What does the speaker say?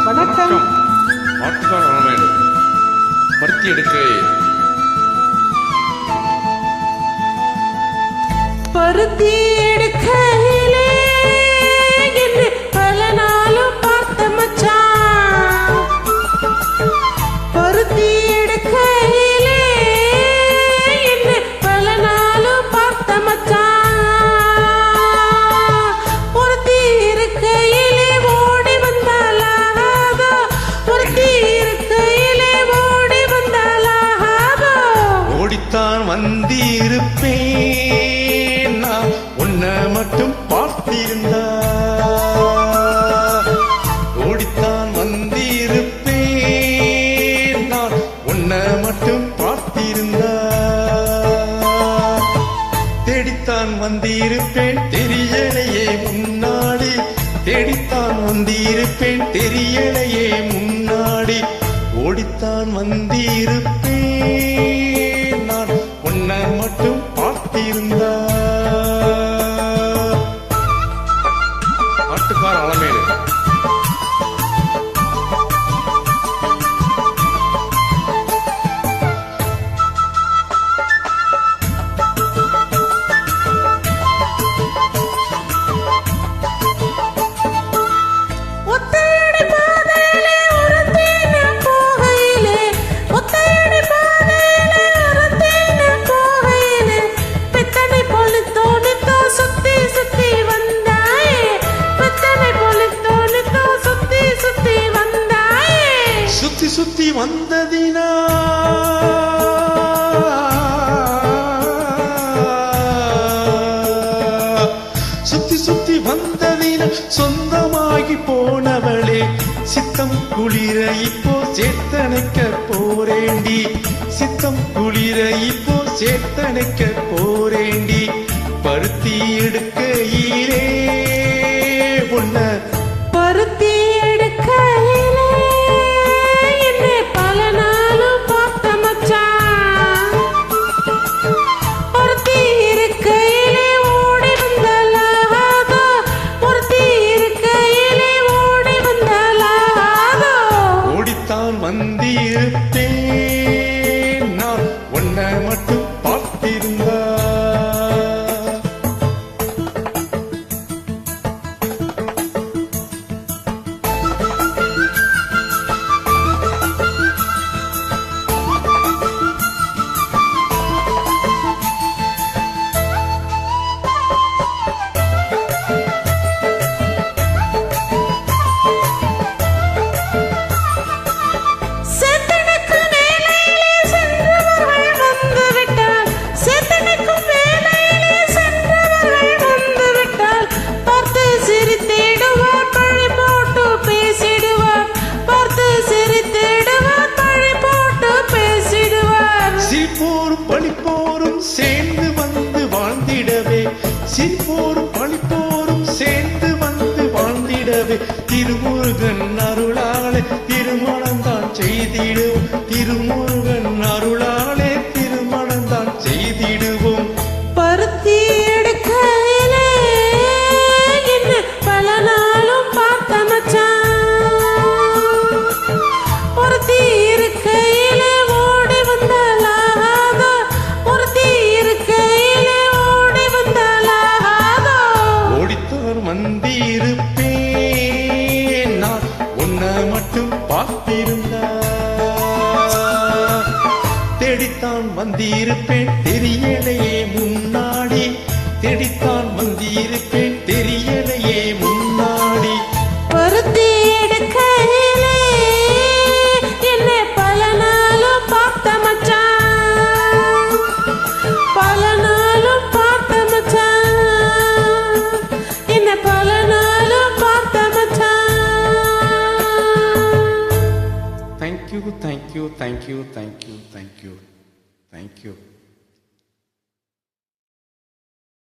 வணக்கம். ஆட்டுக்கார ராமாயணம் பருத்தி எடுக்கையில் பருத்தி எடுக்கையிலே என்று பல நாளும் பார்த்த மச்சான். பருத்தி எடுக்கையிலே என்று பல நாளும் பார்த்த மச்சான். பொருத்தி இருக்கையிலே ஓடி வந்தாலாகாதோ, பொருத்தி இருக்கையிலே ஓடி வந்தாலாகாதோ. ஓடித்தான் வந்திருப்பேன் நான் உன்னை மட்டும் பார்த்திருந்தா. ஓடித்தான் வந்திருப்பேன் நான் உன்னை மட்டும் பார்த்திருந்தா. தேடித்தான் வந்திருப்பேன் தெரியலையே முன்னாடி. தேடித்தான் வந்திருப்பேன் தெரியலையே முன்னாடி. ஓடித்தான் வந்திருப்பேன் நான் உன்னை மட்டும் பார்த்திருந்தா. ஆட்டுக்கார அலமேலு ஒத்தையடி பாதையிலே ஒருத்தேன போகையிலே, ஒத்தையடி பாதையிலே ஒருத்தேன போகையிலே, பித்தனை போல தோணித்தோ சுத்தி சுத்தி வந்தாயே. பித்தனை போல தோணித்தோ சுத்தி சுத்தி வந்தாயே. சுத்தி சுத்தி வந்ததினா சுத்தி சுத்தி வந்ததின சொந்தமாகி போனவளே. சித்தம் குளிர இப்போ சேர்த்தணைக்க போரேண்டி. சித்தம் குளிர இப்போ சேர்த்தணைக்க போரேண்டி. பருத்தி எடுக்கையிலே உன்ன பருத்தி எடுக்கையிலே என்னை பல நாளும் பார்த்த மச்சான். பருத்தி இருக்கையிலே ஓடி வந்தாலாகாதோ, பருத்தி இருக்கையிலே ஓடி வந்தாலாகாதோ. ஓடித்தான் வந்திருப்பேன் நான் உன்னை மட்டும் பார்த்திருந்தா. சேத்தனுக்கு வேலையிலே சென்றவர்கள் வந்துவிட்டால், சேத்தனுக்கு வேலையிலே சென்றவர்கள் வந்துவிட்டால், பார்த்து சிரித்திடுவார் பழி போட்டு பேசிடுவார். பார்த்து சிரித்திடுவார் பழி போட்டு பேசிடுவார். சிரிப்போரும் பழிப்போரும் சேர்ந்து வந்து வாழ்ந்திடவே. சிரிப்போரும் பழிப்போரும் சேர்ந்து வந்து வாழ்ந்திடவே. திருமுருகன் அருளாலே திருமணம் தான் செய்திடுவோம். திருமுருகன் அருளாலே திருமணம் தான் செய்திடுவோம். பருத்தி எடுக்கையிலே என்னை பல நாளும் பார்த்த மச்சான். பருத்தி இருக்கையிலே ஓடி வந்தாலாகாதோ, பருத்தி இருக்கையிலே ஓடி வந்தாலாகாதோ. ஓடித்தான் வந்திருப்பேன் நான் உன்னை மட்டும் பார்த்திருந்தா. தேடித்தான் வந்திருப்பேன் தெரியலையே முன்னாடி. தேடித்தான் வந்திருப்பேன் தெரியலையே முன்னாடி. பருத்தி எடுக்கையிலே என்னை பல நாளும் பார்த்த மச்சான். பல நாளும் பார்த்த மச்சான். என்னை பல நாளும் பார்த்த மச்சான். Thank you, thank you, thank you, thank you, thank you, thank you.